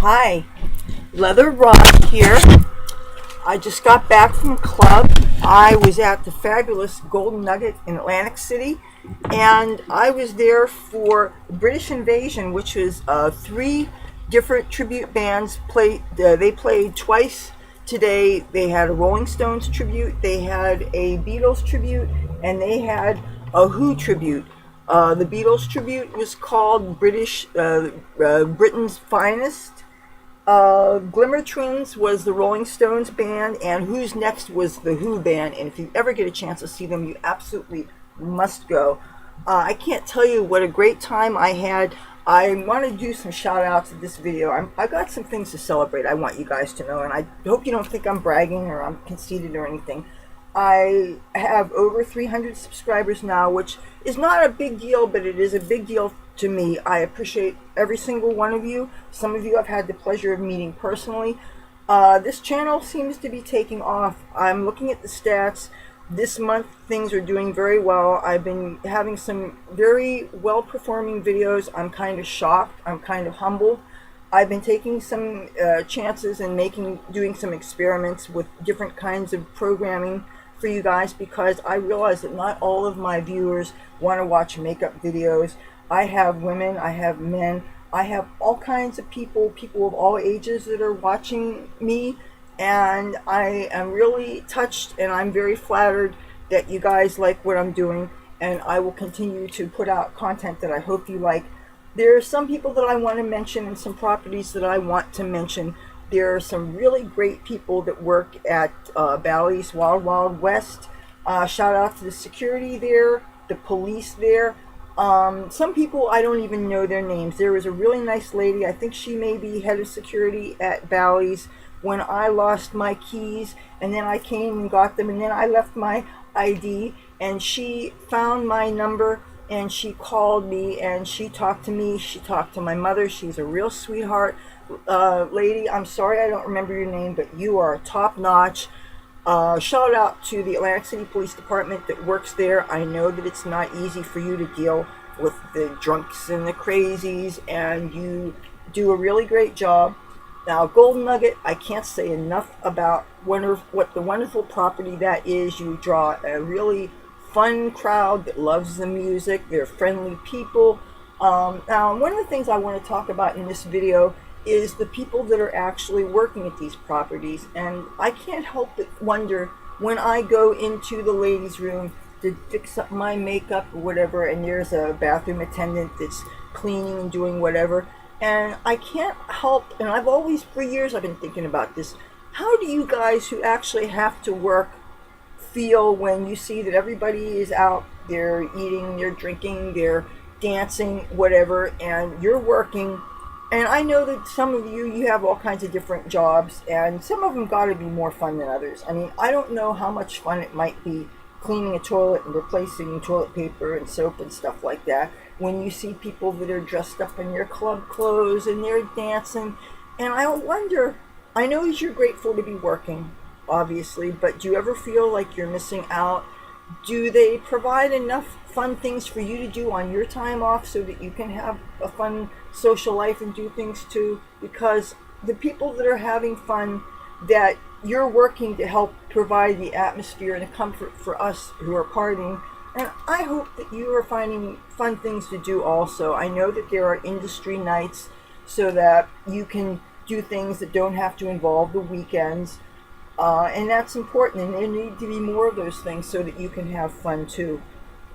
Hi, Leather Rock here. I just got back from a club. I was at the fabulous Golden Nugget in Atlantic City, and I was there for British Invasion, which was three different tribute bands. They played twice today. They had a Rolling Stones tribute, they had a Beatles tribute, and they had a Who tribute. The Beatles tribute was called Britain's Finest. Glimmer Twins was the Rolling Stones band, and Who's Next was the Who band. And if you ever get a chance to see them, you absolutely must go. I can't tell you what a great time I had. I want to do some shout outs in this video. I got some things to celebrate, I want you guys to know, and I hope you don't think I'm bragging or I'm conceited or anything. I have over 300 subscribers now, which is not a big deal, but it is a big deal to me. I appreciate every single one of you. Some of you I've had the pleasure of meeting personally. This channel seems to be taking off. I'm looking at the stats. This month things are doing very well. I've been having some very well performing videos. I'm kind of shocked. I'm kind of humble. I've been taking some chances and doing some experiments with different kinds of programming for you guys, because I realize that not all of my viewers want to watch makeup videos. I have women, I have men, I have all kinds of people of all ages that are watching me, and I am really touched and I'm very flattered that you guys like what I'm doing, and I will continue to put out content that I hope you like. There are some people that I want to mention and some properties that I want to mention. There are some really great people that work at Bally's Wild Wild West. Shout out to the security there, the police there. Some people I don't even know their names. There was a really nice lady, I think she may be head of security at Bally's, when I lost my keys, and then I came and got them, and then I left my ID, and she found my number, and she called me, and she talked to me. She talked to my mother. She's a real sweetheart lady. I'm sorry I don't remember your name, but you are top notch. Shout out to the Atlantic City Police Department that works there. I know that it's not easy for you to deal with the drunks and the crazies, and you do a really great job. Now, Golden Nugget, I can't say enough about what the wonderful property that is. You draw a really fun crowd that loves the music. They're friendly people. Now, one of the things I want to talk about in this video is the people that are actually working at these properties, and I can't help but wonder when I go into the ladies' room to fix up my makeup or whatever, and there's a bathroom attendant that's cleaning and doing whatever, and I can't help, and I've always, for years I've been thinking about this, how do you guys who actually have to work feel when you see that everybody is out, they're eating, they're drinking, they're dancing, whatever, and you're working? And I know that some of you have all kinds of different jobs, and some of them got to be more fun than others. I mean, I don't know how much fun it might be cleaning a toilet and replacing toilet paper and soap and stuff like that when you see people that are dressed up in their club clothes and they're dancing. And I wonder, I know you're grateful to be working, obviously, but do you ever feel like you're missing out? Do they provide enough fun things for you to do on your time off so that you can have a fun social life and do things too? Because the people that are having fun, that you're working to help provide the atmosphere and the comfort for us who are partying, and I hope that you are finding fun things to do also. I know that there are industry nights so that you can do things that don't have to involve the weekends. And that's important, and there need to be more of those things so that you can have fun too.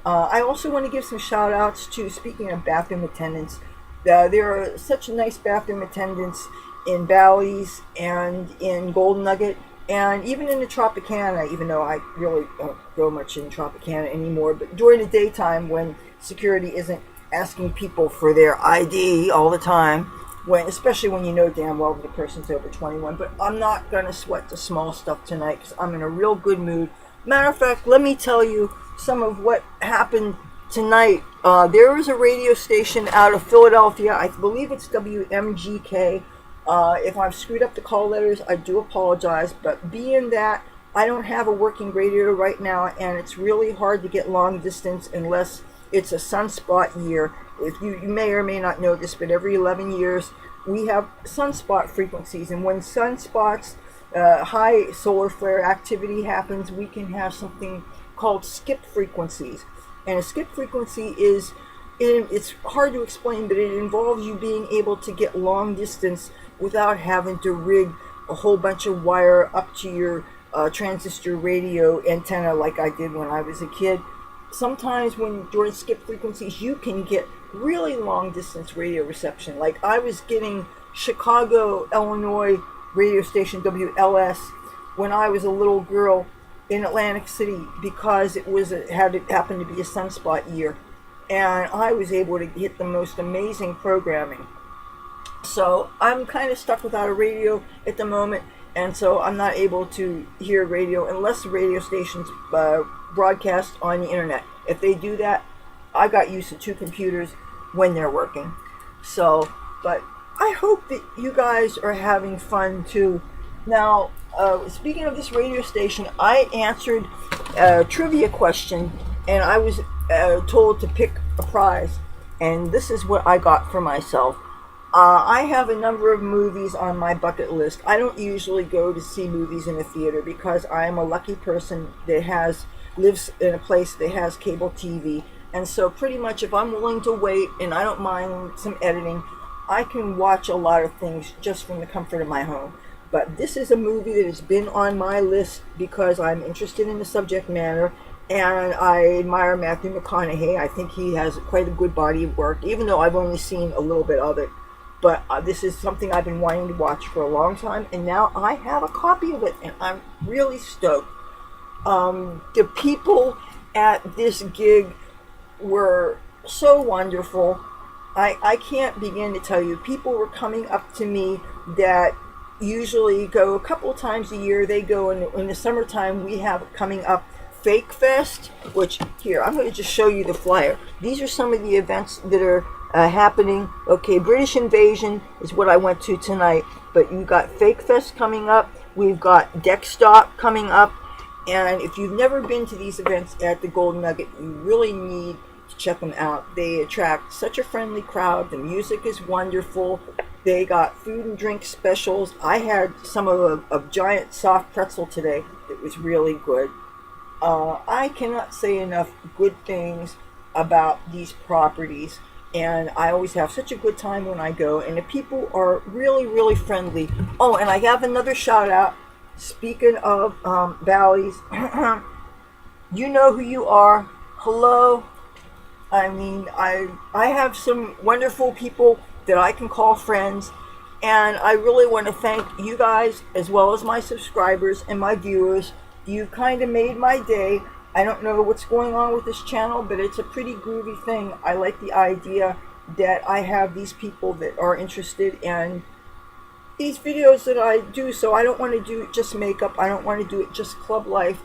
I also want to give some shout outs to, speaking of bathroom attendants, there are such nice bathroom attendants in Bally's and in Golden Nugget, and even in the Tropicana, even though I really don't go much in Tropicana anymore, but during the daytime when security isn't asking people for their ID all the time, especially when you know damn well that the person's over 21. But I'm not going to sweat the small stuff tonight because I'm in a real good mood. Matter of fact, let me tell you some of what happened tonight. There was a radio station out of Philadelphia, I believe it's WMGK. If I've screwed up the call letters, I do apologize, but being that I don't have a working radio right now, and it's really hard to get long distance unless it's a sunspot year. If you may or may not know this, but every 11 years we have sunspot frequencies, and when sunspots, high solar flare activity happens, we can have something called skip frequencies. And a skip frequency is, it's hard to explain, but it involves you being able to get long distance without having to rig a whole bunch of wire up to your transistor radio antenna like I did when I was a kid. Sometimes during skip frequencies, you can get really long distance radio reception. Like I was getting Chicago, Illinois radio station WLS when I was a little girl in Atlantic City, because it happened to be a sunspot year, and I was able to get the most amazing programming. So I'm kind of stuck without a radio at the moment, and so I'm not able to hear radio unless the radio stations broadcast on the internet. If they do that, I got used to 2 computers when they're working. So, but I hope that you guys are having fun too. Now, speaking of this radio station, I answered a trivia question, and I was told to pick a prize, and this is what I got for myself. I have a number of movies on my bucket list. I don't usually go to see movies in a theater because I am a lucky person that lives in a place that has cable TV. And so pretty much if I'm willing to wait and I don't mind some editing, I can watch a lot of things just from the comfort of my home. But this is a movie that has been on my list because I'm interested in the subject matter, and I admire Matthew McConaughey. I think he has quite a good body of work, even though I've only seen a little bit of it. But this is something I've been wanting to watch for a long time, and now I have a copy of it, and I'm really stoked. The people at this gig were so wonderful. I can't begin to tell you. People were coming up to me that usually go a couple times a year. They go in the summertime. We have coming up Fake Fest, which here, I'm going to just show you the flyer. These are some of the events that are happening. Okay, British Invasion is what I went to tonight, but you got Fake Fest coming up. We've got Deck Stop coming up, and if you've never been to these events at the Golden Nugget, you really need to check them out. They attract such a friendly crowd. The music is wonderful. They got food and drink specials. I had some of a giant soft pretzel today. It was really good. I cannot say enough good things about these properties, and I always have such a good time when I go, and the people are really, really friendly. Oh, and I have another shout out. Speaking of Bally's, you know who you are. Hello. I mean, I have some wonderful people that I can call friends, and I really want to thank you guys as well as my subscribers and my viewers. You've kind of made my day. I don't know what's going on with this channel, but it's a pretty groovy thing. I like the idea that I have these people that are interested in these videos that I do, so I don't want to do just makeup. I don't want to do it just club life.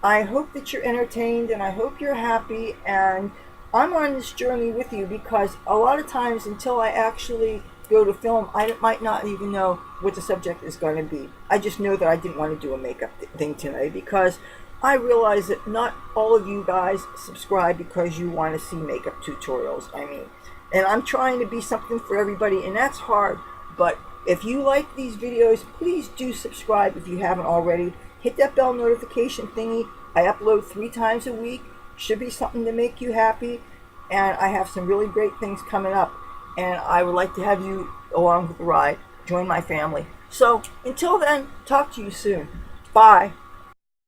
I hope that you're entertained, and I hope you're happy, and I'm on this journey with you, because a lot of times until I actually go to film, I might not even know what the subject is going to be. I just know that I didn't want to do a makeup thing tonight, because I realize that not all of you guys subscribe because you want to see makeup tutorials. I mean, and I'm trying to be something for everybody, and that's hard. But if you like these videos, please do subscribe if you haven't already. Hit that bell notification thingy. I upload 3 times a week. Should be something to make you happy. And I have some really great things coming up, and I would like to have you along with the ride. Join my family. So until then, talk to you soon. Bye.